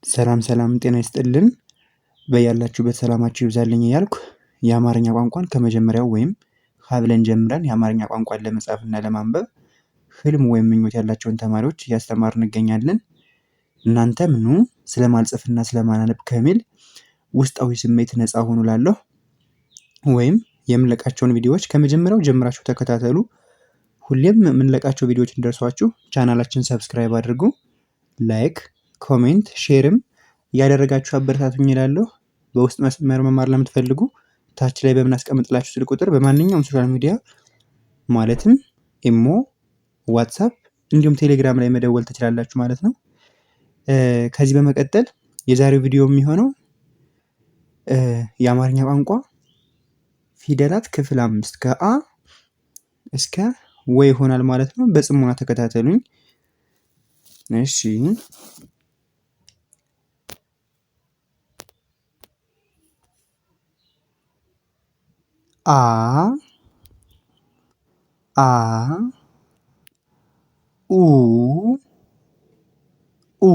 ሰላም ሰላም ጤና ይስጥልን በያላችሁበት ሰላማችሁ ይብዛልኝ እያልኩ የአማርኛ ቋንቋን ከመጀመሪያው ወይም ሀ ብለን ጀምረን የአማርኛ ቋንቋን ለመጻፍ እና ለማንበብ ህልም ወይም ምኞት ያላቸውን ተማሪዎች እያስተማርን እንገኛለን። እናንተም ኑ ስለማልጽፍና ስለማላነብ ከሚል ውስጣዊ ስሜት ነፃ ሆኑ እላለሁ። ወይም የምንለቃቸውን ቪዲዮዎች ከመጀመሪያው ጀምራችሁ ተከታተሉ። ሁሌም የምንለቃቸው ቪዲዮዎች እንዲደርሷችሁ ቻናላችን ሰብስክራይብ አድርጉ። ላይክ ኮሜንት ሼርም እያደረጋችሁ አበረታቱኝ እላለሁ። በውስጥ መስመር መማር ለምትፈልጉ ታች ላይ በምናስቀምጥላችሁ ስልክ ቁጥር በማንኛውም ሶሻል ሚዲያ ማለትም ኢሞ፣ ዋትሳፕ እንዲሁም ቴሌግራም ላይ መደወል ትችላላችሁ ማለት ነው። ከዚህ በመቀጠል የዛሬው ቪዲዮ የሚሆነው የአማርኛ ቋንቋ ፊደላት ክፍል 5 ከአ እስከ ወ ይሆናል ማለት ነው። በጽሞና ተከታተሉኝ። እሺ አ አ ኡ ኡ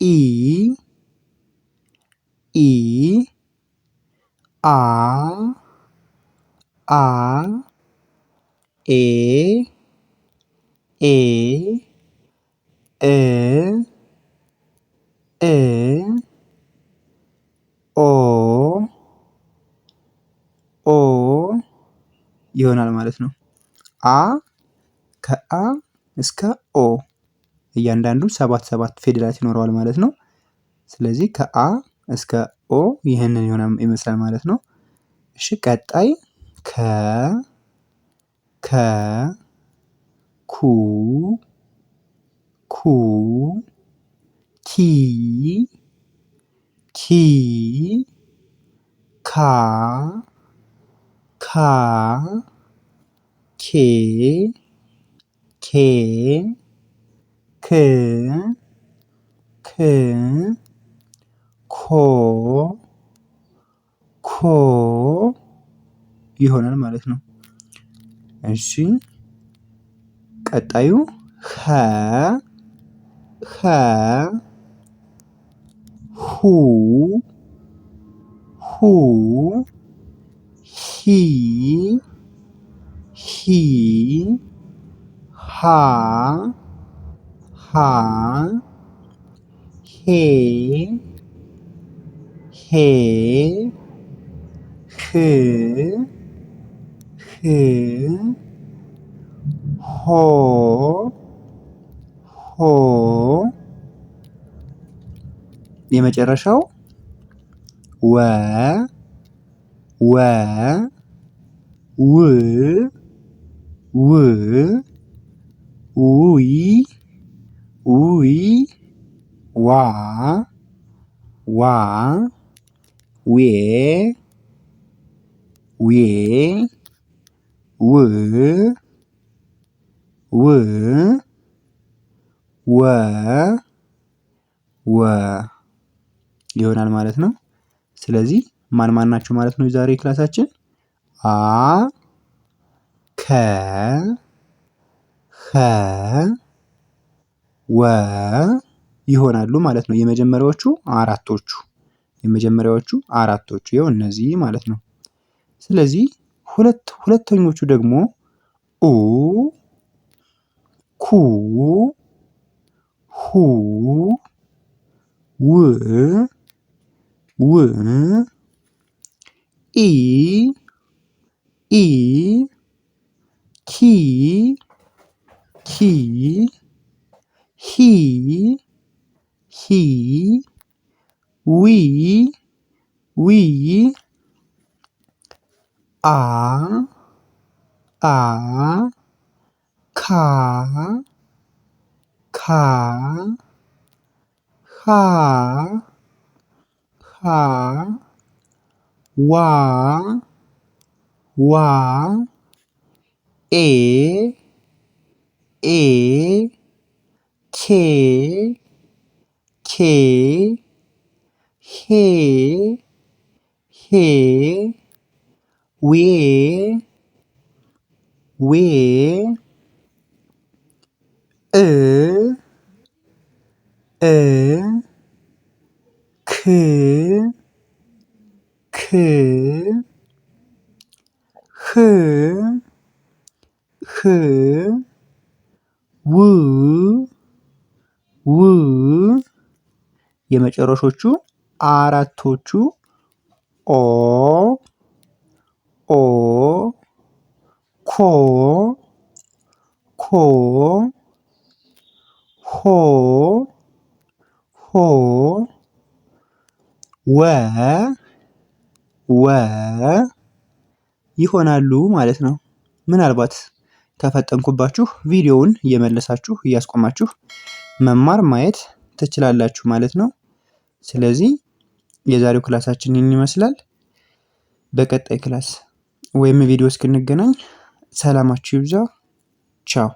ኢ ኢ አ አ ኤ ኤ እ እ ኦ ኦ ይሆናል ማለት ነው። አ ከአ እስከ ኦ እያንዳንዱ 7 ፊደላት ይኖረዋል ማለት ነው። ስለዚህ ከአ እስከ ኦ ይህንን ይመስላል ማለት ነው። እሺ ቀጣይ ከ ኩ ኩ ኪ ኪ ካ ካ ኬ ኬ ክ ክ ኮ ኮ ይሆናል ማለት ነው። እሺ ቀጣዩ ኸ ኸ ሁ ሁ ሂ ሂ ሃ ሃ ሄ ሄ ህ ህ ሆ ሆ የመጨረሻው ወ ወ ው ው ውይ ውይ ዋ ዋ ዌ ዌ ው ው ወ ወ ይሆናል ማለት ነው። ስለዚህ ማን ማን ናቸው ማለት ነው የዛሬ ክላሳችን? አ ከ ኸ ወ ይሆናሉ ማለት ነው። የመጀመሪያዎቹ አራቶቹ ይኸው እነዚህ ማለት ነው። ስለዚህ ሁለተኞቹ ደግሞ ኡ ኩ ሁ ው ው ኢ ኢ ኪ ኪ ሂ ሂ ዊ ዊ አ አ ካ ካ ሃ ሃ ዋ ዋ ኤ ኤ ኬ ኬ ሄ ሄ ዌ ዌ እ እ ህ ው የመጨረሾቹ አራቶቹ ኦ ኮ ሆ ወ ይሆናሉ ማለት ነው። ምናልባት ከፈጠንኩባችሁ ቪዲዮውን እየመለሳችሁ እያስቆማችሁ መማር ማየት ትችላላችሁ ማለት ነው። ስለዚህ የዛሬው ክላሳችን ይህን ይመስላል። በቀጣይ ክላስ ወይም ቪዲዮ እስክንገናኝ ሰላማችሁ ይብዛ። ቻው